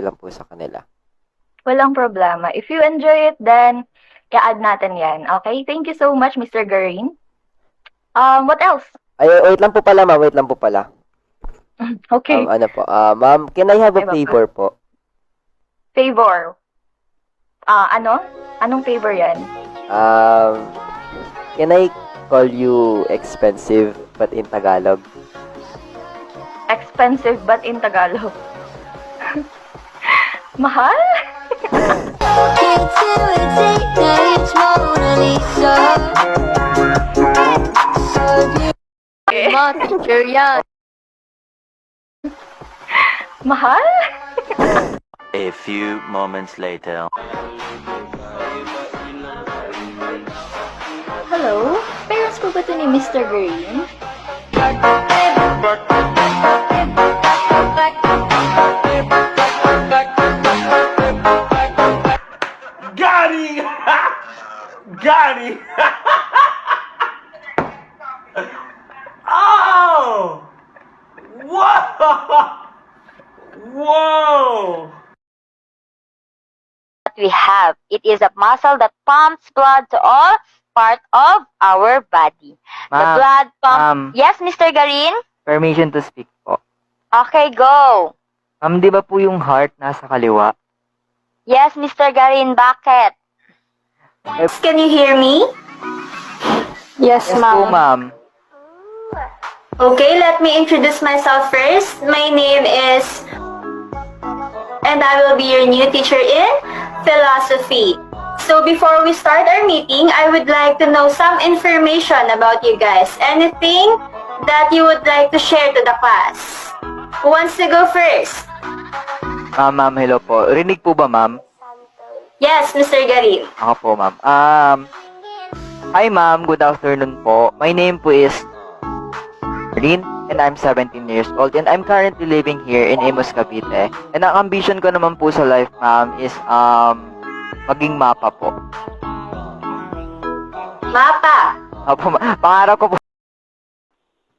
lang po sa kanila. Walang problema. If you enjoy it, then i-add natin yan. Okay? Thank you so much, Mr. Garin. What else? Ay, wait lang po pala, ma'am. Wait lang po pala. Okay. Ano po? Ma'am, can I have a Ay, favor po? Favor. Ano? Anong favor yan? Can I call you expensive but in Tagalog? Expensive but in Tagalog. Mahal? Teacher yan. Mahal? A few moments later. Hello? Parents ko ba ito ni Mr. Green? Got it! Got it! Oh! Whoa! Whoa! We have. It is a muscle that pumps blood to all part of our body. The Ma'am, blood pump. ma'am. Yes, Mr. Garin? Permission to speak po. Okay, go. Ma'am, di ba po yung heart nasa kaliwa? Yes, Mr. Garin, bakit? Can you hear me? Yes, Yes po, ma'am. Okay, let me introduce myself first. My name is... And I will be your new teacher in philosophy. So before we start our meeting, I would like to know some information about you guys. Anything that you would like to share to the class? Who wants to go first? Ma'am, hello po. Rinig po ba, ma'am? Yes, Mr. Garin. Ako po, ma'am. Hi, ma'am. Good afternoon po. My name po is Rin, and I'm 17 years old, and I'm currently living here in Imus, Cavite. And ang ambition ko naman po sa life, ma'am, is maging mapa po. Mapa. Opo, pangarap ko po.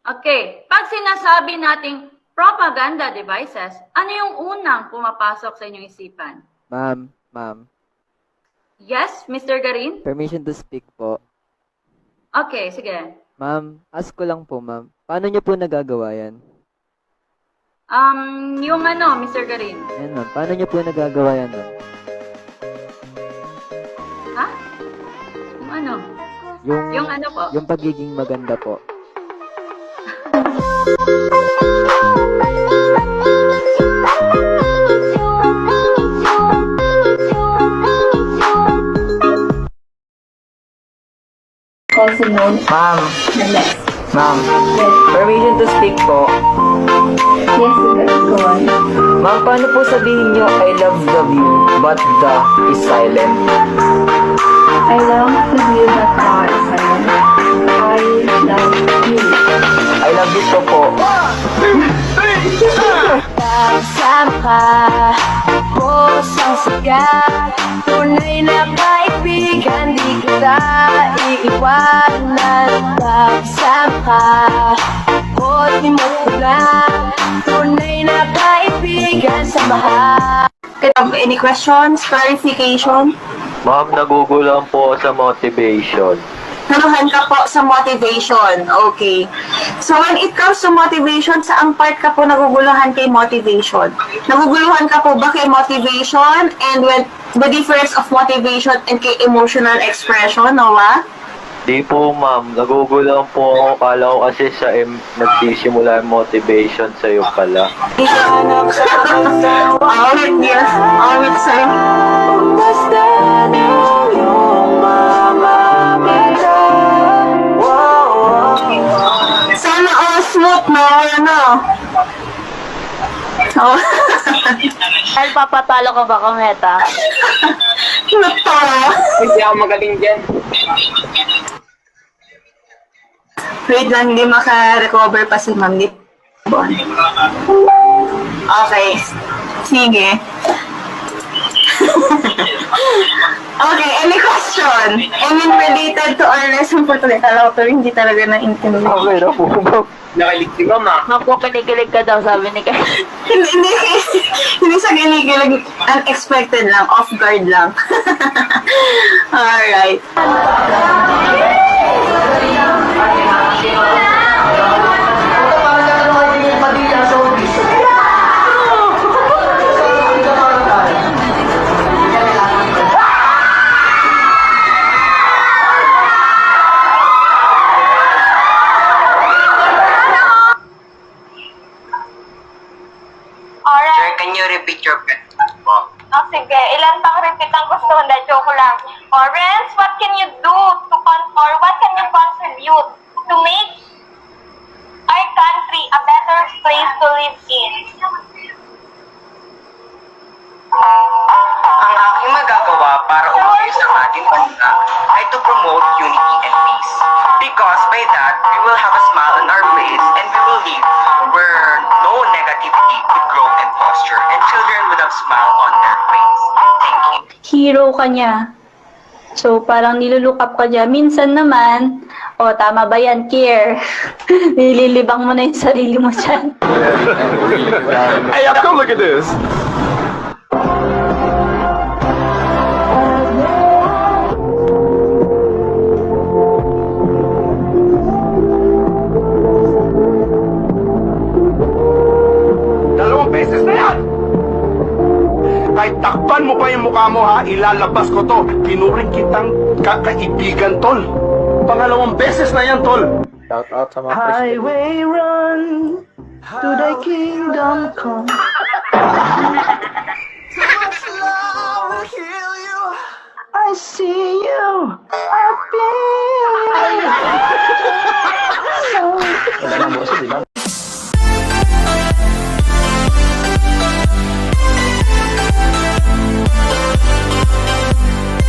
Okay, pag sinasabi nating propaganda devices, ano yung unang pumapasok sa inyong isipan? Ma'am, Yes, Mr. Garin? permission to speak po. Okay, sige. Ma'am, ask ko lang po, ma'am. Paano niyo po nagagawa yan? Yung ano, Mr. Garin? Ayan, ma'am. Paano niyo po nagagawa yan, ma'am? Ha? Yung ano? Yung ano po? Yung pagiging maganda po. Also known Ma'am, the next. ma'am. Permission to speak po. Yes, go on. Ma'am, paano po sabihin nyo, I love you, but the is silent? I love the view that are silent. I love you. I love you so po. Pagsama po sa sigat, tunay na kaibigan, di kita iiwanan. Pagsama po't di mo kulang, tunay na kaibigan sa mahal. Any questions, clarification? Ma'am, nagugulang po sa motivation. Naluhan ka po sa motivation. Okay. So when it comes to motivation, saang part ka po naguguluhan kay motivation? Naguguluhan ka po ba kay motivation and when the difference of motivation and kay emotional expression, Noah? Di po, ma'am. Nagugulang po ako. Kala ko kasi sa nagsisimula yung motivation sa'yo pala. Awit niya. Awit sa'yo. Sana all smooth, no? Ano? Oh. Dahil papatalo ka ba kung heta? Nagtara. Hindi ako magaling dyan. Wait lang, hindi maka-recover pa si Ma'am Nip. Okay. Sige. Okay, any question? I mean, related Related to our lesson for today. Kala ko pero hindi talaga na-intindihan. Okay na po, ma'am. Nakilig si ma'am ah. Mapo, kinikilig ka daw, sabi ni Kay. Hindi, hindi sa ginigilig. Unexpected lang. Off guard lang. Alright. Alright. Can you repeat your question? Oh, sige. Ilan pang repeat ang gusto ko? Dahil joke lang. Renz, what can you do to or what can you contribute to make our country a better place to live in? Ang aking magagawa para umayos ang ating bansa ay to promote unity and peace. Because by that, we will have a smile on our face and we will live where no negativity would grow and posture and children would have smile on their face. Thank you. Hero ka niya. So, parang nilulook up ka niya. Minsan naman, tama ba yan, Kier? Nililibang mo na yung sarili mo dyan. Hey, come look at this. Dalawang beses na yan! Kahit takpan mo pa yung mukha mo ha, ilalabas ko to. Tinuring kitang kakaibigan, tol. Pangalawang beses na yan, tol. Shout out sa mga Highway run to the kingdom come. I see you. I